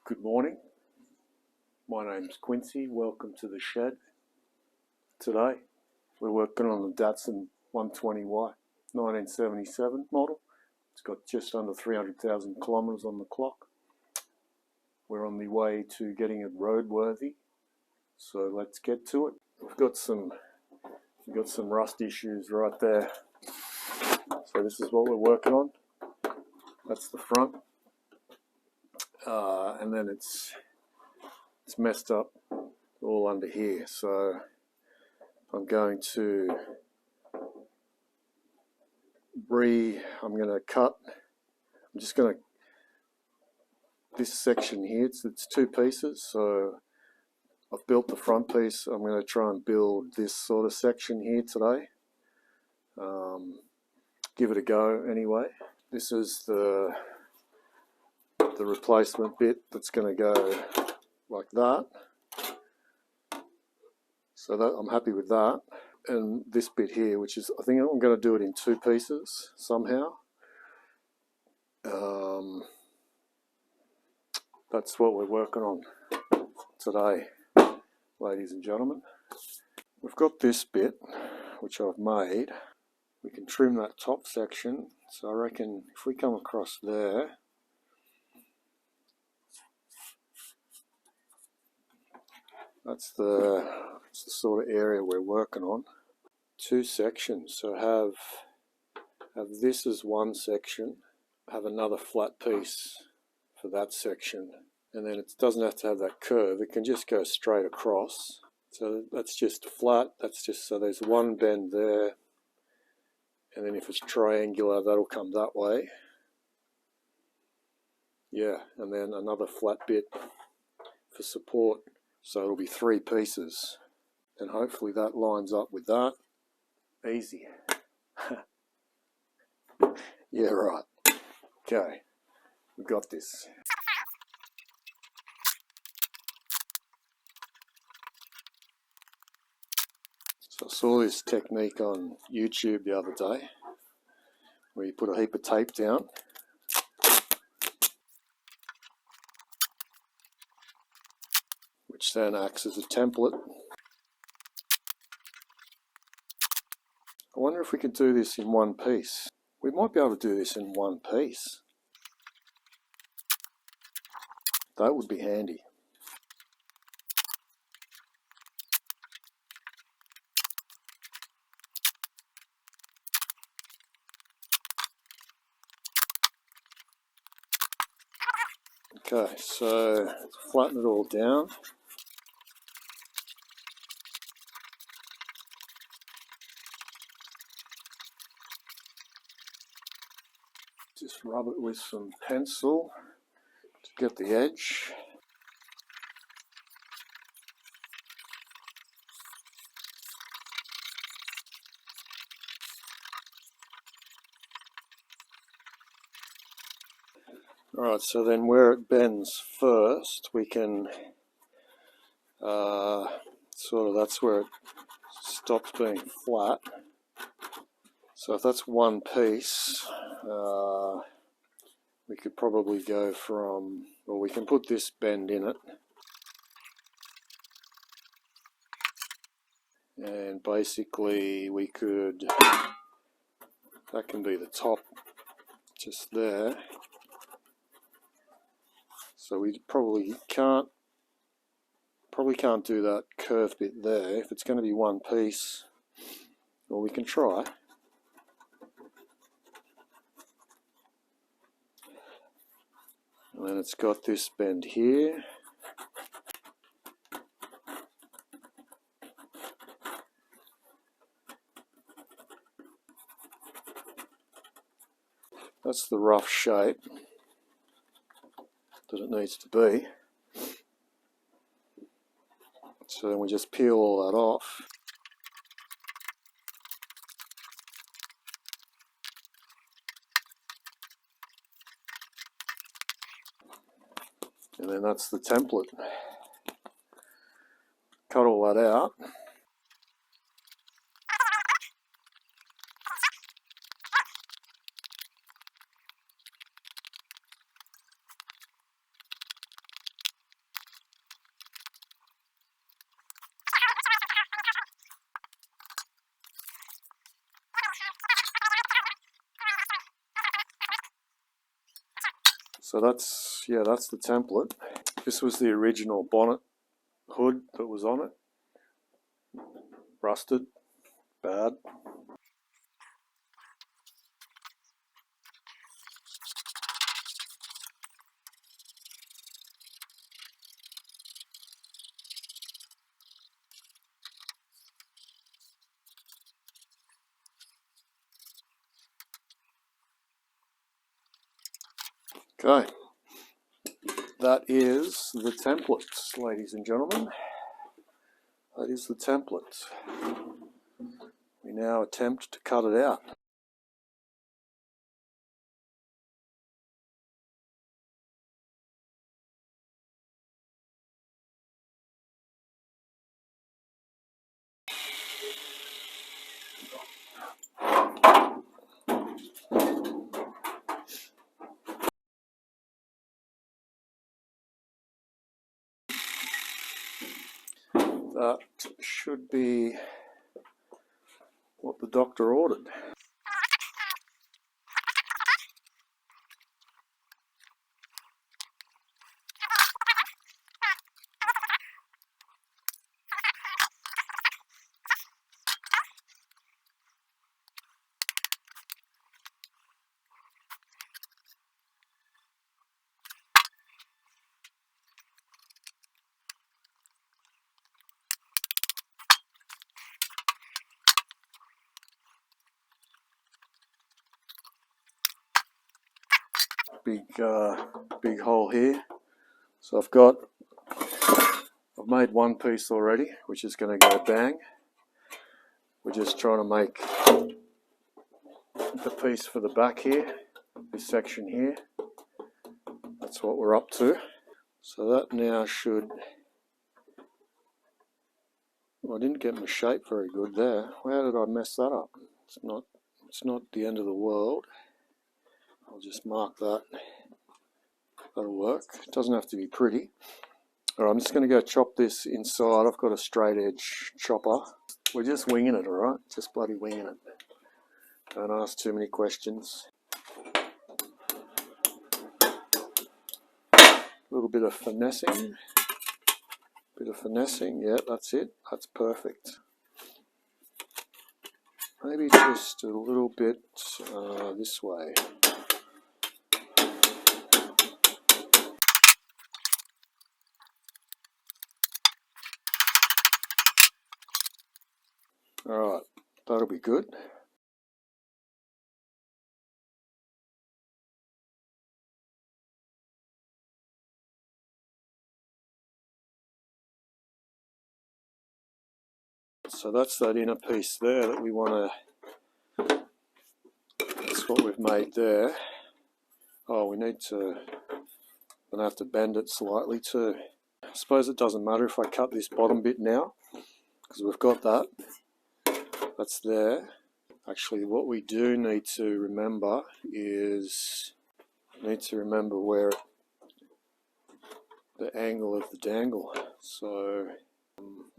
Good morning, my name's Quincy, welcome to the shed. Today we're working on the Datsun 120Y 1977 model. It's got just under 300,000 kilometres on the clock. We're on the way to getting it roadworthy, so let's get to it. We've got some rust issues right there, so this is what we're working on. That's the front, and then it's messed up all under here, so I'm going to cut. I'm just going to, this section here, it's two pieces, so I've built the front piece. I'm going to try and build this sort of section here today. Give it a go anyway. This is the replacement bit that's going to go like that. So that, I'm happy with that. And this bit here, which is, I think I'm going to do it in two pieces somehow. That's what we're working on today, ladies and gentlemen. We've got this bit, which I've made. We can trim that top section. So I reckon if we come across there, that's the sort of area we're working on. Two sections, so have this as one section, have another flat piece for that section, and then it doesn't have to have that curve, it can just go straight across. So that's just flat, that's just, so there's one bend there, and then if it's triangular that'll come that way. Yeah, and then another flat bit for support, so it'll be three pieces, and hopefully that lines up with that. Easy. Yeah, right. Okay, we got this. So I saw this technique on YouTube the other day, where you put a heap of tape down, which then acts as a template. I wonder if we could do this in one piece. We might be able to do this in one piece. That would be handy. Okay, so let's flatten it all down. Just rub it with some pencil to get the edge. Alright, so then where it bends first, we can sort of, that's where it stops being flat. So if that's one piece, we could probably go from, well, we can put this bend in it, and basically we could, that can be the top just there. So we probably can't do that curved bit there. If it's going to be one piece, well, we can try. And then it's got this bend here. That's the rough shape that it needs to be. So then we just peel all that off. And then that's the template. Cut all that out. So that's the template. This was the original bonnet hood that was on it. Rusted, bad. Okay, that is the template, ladies and gentlemen. That is the template. We now attempt to cut it out. That should be what the doctor ordered. Big hole here. So I've made one piece already, which is going to go bang. We're just trying to make the piece for the back here, this section here. That's what we're up to. So that now should, well, I didn't get my shape very good there. How did I mess that up? It's not the end of the world. I'll just mark that. That'll work. It doesn't have to be pretty. Alright, I'm just going to go chop this inside. I've got a straight edge chopper. We're just winging it, alright? Just bloody winging it. Don't ask too many questions. A little bit of finessing. Yeah, that's it. That's perfect. Maybe just a little bit this way. Alright, that'll be good. So that's that inner piece there that we want to, that's what we've made there. Oh, we need to, I'm going to have to bend it slightly too. I suppose it doesn't matter if I cut this bottom bit now, because we've got that. That's there. Actually, what we do need to remember is, where the angle of the dangle. So,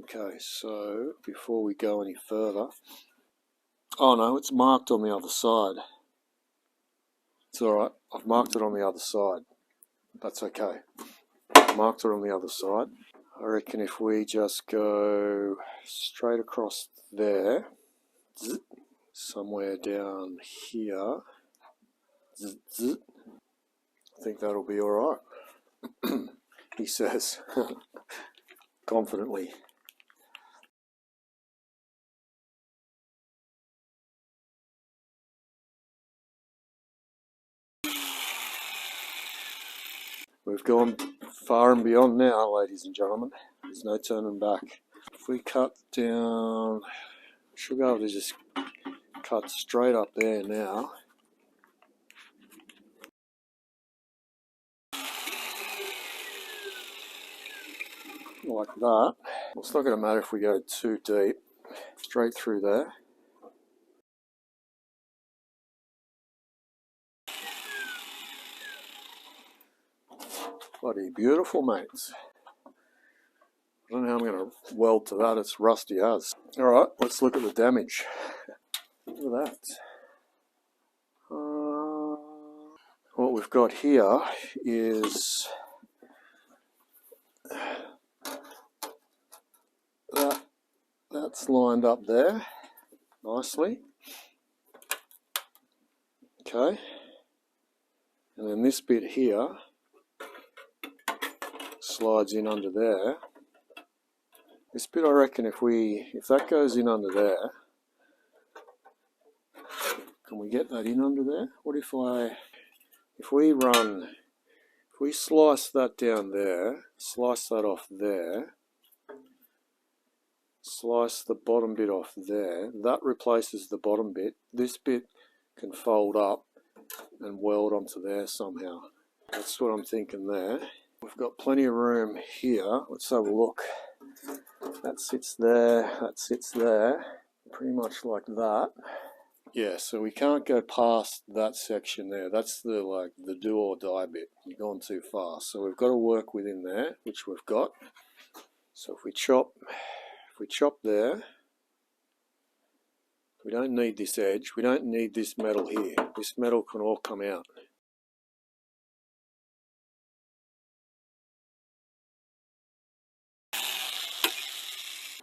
okay, so before we go any further, oh no, it's marked on the other side. It's alright, I've marked it on the other side. That's okay. I've marked it on the other side. I reckon if we just go straight across there, somewhere down here, I think that'll be alright. He says, confidently. We've gone far and beyond now, ladies and gentlemen. There's no turning back. If we cut down, we should be able to just cut straight up there now. Like that. It's not going to matter if we go too deep. Straight through there. Bloody beautiful, mates. I don't know how I'm going to weld to that, it's rusty as. Alright, let's look at the damage. Look at that. What we've got here is that's lined up there nicely. Okay, and then this bit here slides in under there. This bit, I reckon, if that goes in under there, can we get that in under there? What if we slice that down there, slice that off there, slice the bottom bit off there, that replaces the bottom bit. This bit can fold up and weld onto there somehow. That's what I'm thinking there. We've got plenty of room here. Let's have a look. That sits there, that sits there, pretty much like that. Yeah, so we can't go past that section there. That's the do or die bit. You've gone too far. So we've got to work within there, which we've got. So if we chop there, we don't need this edge. We don't need this metal here. This metal can all come out.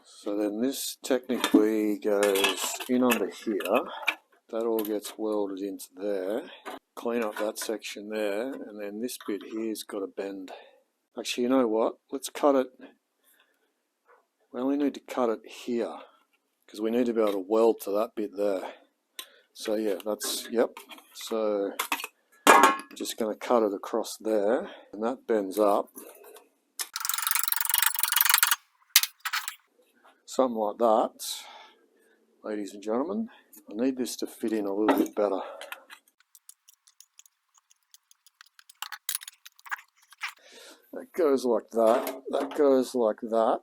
So then this technically goes in under here. That all gets welded into there. Clean up that section there, and then this bit here's got to bend. Actually, you know what? Let's cut it. We only need to cut it here, because we need to be able to weld to that bit there. So yeah, yep. So just going to cut it across there, and that bends up. Something like that, ladies and gentlemen. I need this to fit in a little bit better. That goes like that. That goes like that.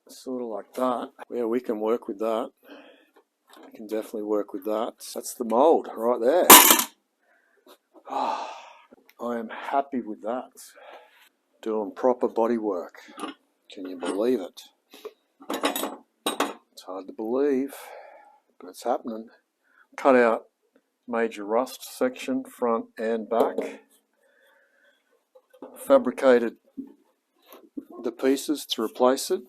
Sort of like that. Yeah, we can work with that. We can definitely work with that. That's the mold right there. I am happy with that. Doing proper body work. Can you believe it? It's hard to believe, but it's happening. Cut out major rust section, front and back. Fabricated the pieces to replace it.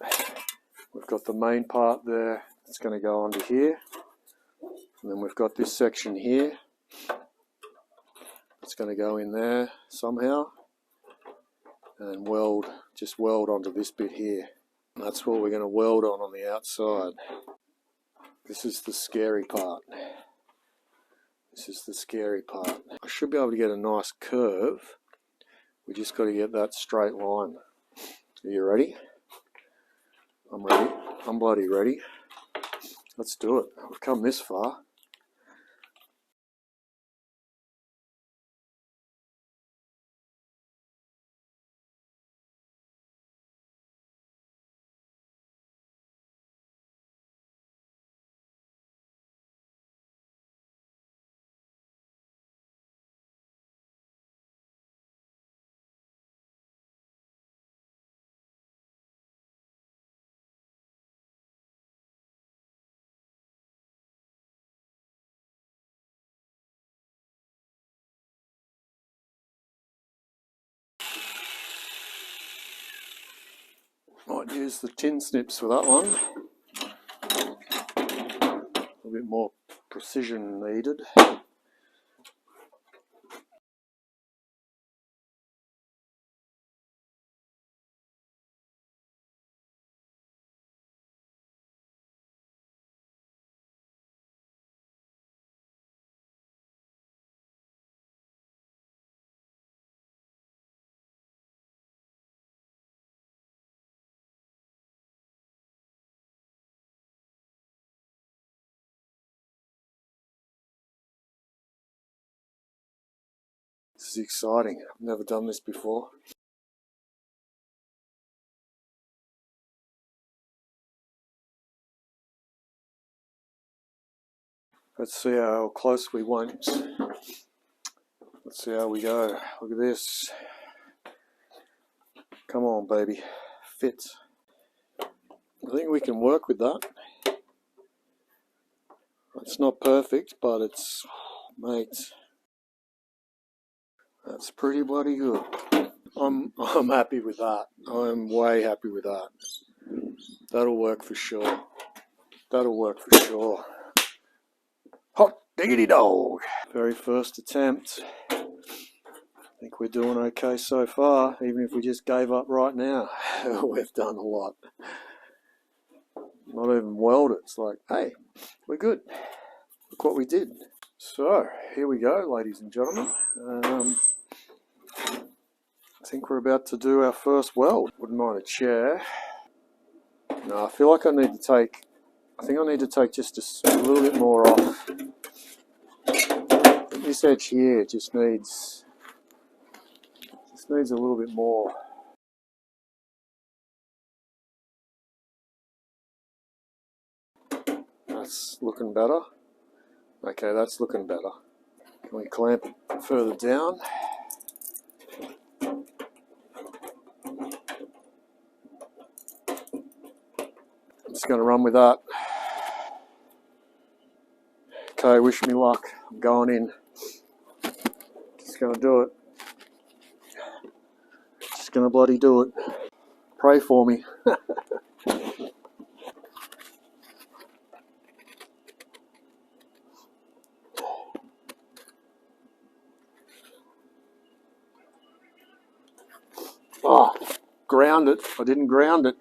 We've got the main part there that's going to go under here. And then we've got this section here. It's going to go in there somehow. And then just weld onto this bit here. And that's what we're going to weld on the outside. This is the scary part. This is the scary part. I should be able to get a nice curve. We just got to get that straight line. Are you ready? I'm ready. I'm bloody ready. Let's do it. We've come this far. Might use the tin snips for that one. A little bit more precision needed. This is exciting. I've never done this before. Let's see how close we went. Let's see how we go. Look at this. Come on, baby. Fit. I think we can work with that. It's not perfect, but it's, mate, that's pretty bloody good. I'm happy with that. I'm way happy with that. That'll work for sure. That'll work for sure. Hot diggity dog. Very first attempt. I think we're doing okay so far, even if we just gave up right now. We've done a lot. Not even welded. It's like, hey, we're good. Look what we did. So, here we go, ladies and gentlemen. I think we're about to do our first weld. Wouldn't mind a chair. No, I feel like I need to take just a little bit more off. This edge here just needs a little bit more. That's looking better. Okay, that's looking better. Can we clamp it further down? I'm just going to run with that. Okay, wish me luck. I'm going in. Just going to do it. Just going to bloody do it. Pray for me. Oh, ground it. I didn't ground it.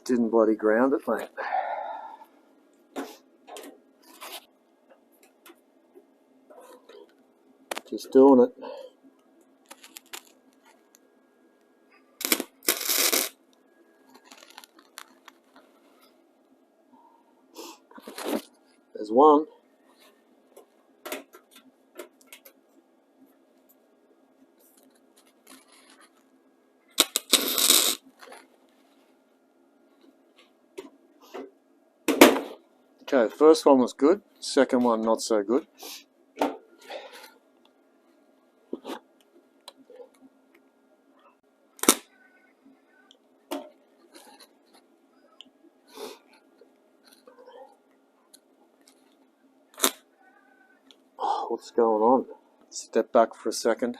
Didn't bloody ground it, mate. Just doing it. There's one. Okay, the first one was good. Second one not so good. Oh, what's going on? Step back for a second.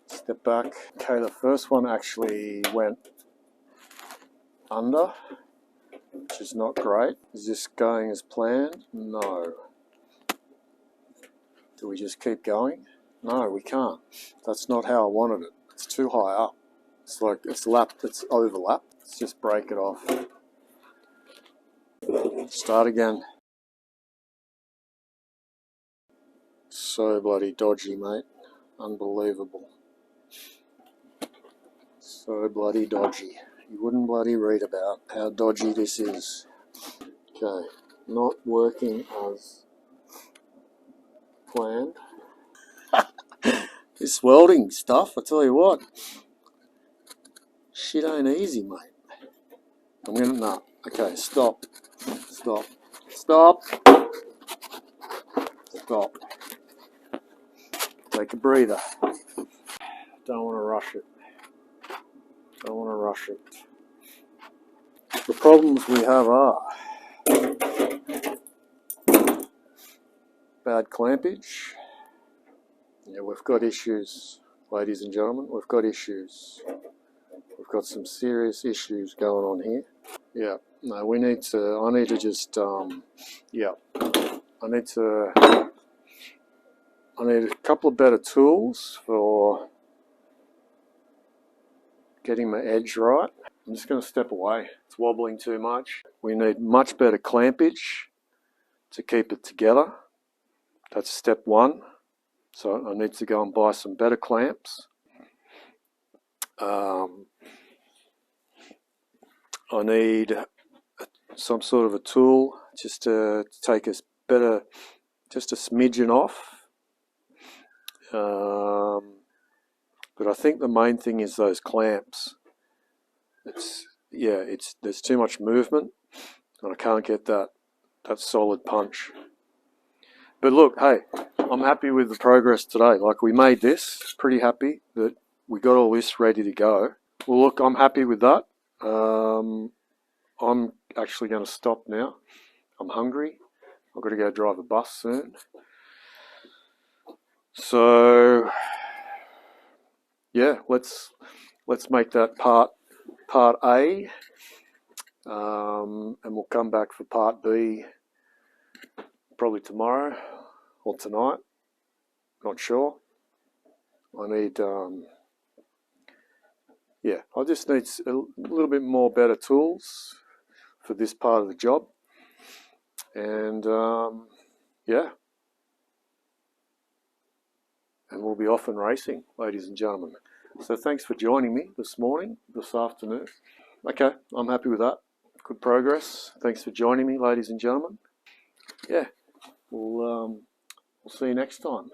Step back. Okay, the first one actually went under, which is not great. Is this going as planned? No. Do we just keep going? No, we can't. That's not how I wanted it. It's too high up. It's like it's overlap. Let's just break it off. Start again. So bloody dodgy, mate. Unbelievable. So bloody dodgy. You wouldn't bloody read about how dodgy this is. Okay, not working as planned. This welding stuff, I tell you what, shit ain't easy, mate. Nah. Okay, stop. Stop. Stop. Stop. Take a breather. Don't want to rush it. Don't want to rush it. The problems we have are bad clampage. Yeah, we've got issues, ladies and gentlemen. We've got issues. We've got some serious issues going on here. Yeah. No, I need to just, yeah. I need a couple of better tools for getting my edge right. I'm just going to step away. It's wobbling too much. We need much better clampage to keep it together. That's step one. So I need to go and buy some better clamps. I need some sort of a tool just to take us better, just a smidgen off. But I think the main thing is those clamps. There's too much movement, and I can't get that solid punch. But look, hey, I'm happy with the progress today. Like, we made this, pretty happy that we got all this ready to go. Well, look, I'm happy with that. I'm actually going to stop now. I'm hungry. I've got to go drive a bus soon. So yeah, let's make that part A, and we'll come back for part B probably tomorrow or tonight. Not sure. I need yeah, I just need a little bit more better tools for this part of the job, and yeah, and we'll be off and racing, ladies and gentlemen. So thanks for joining me this morning, this afternoon. Okay, I'm happy with that. Good progress. Thanks for joining me, ladies and gentlemen. Yeah, we'll see you next time.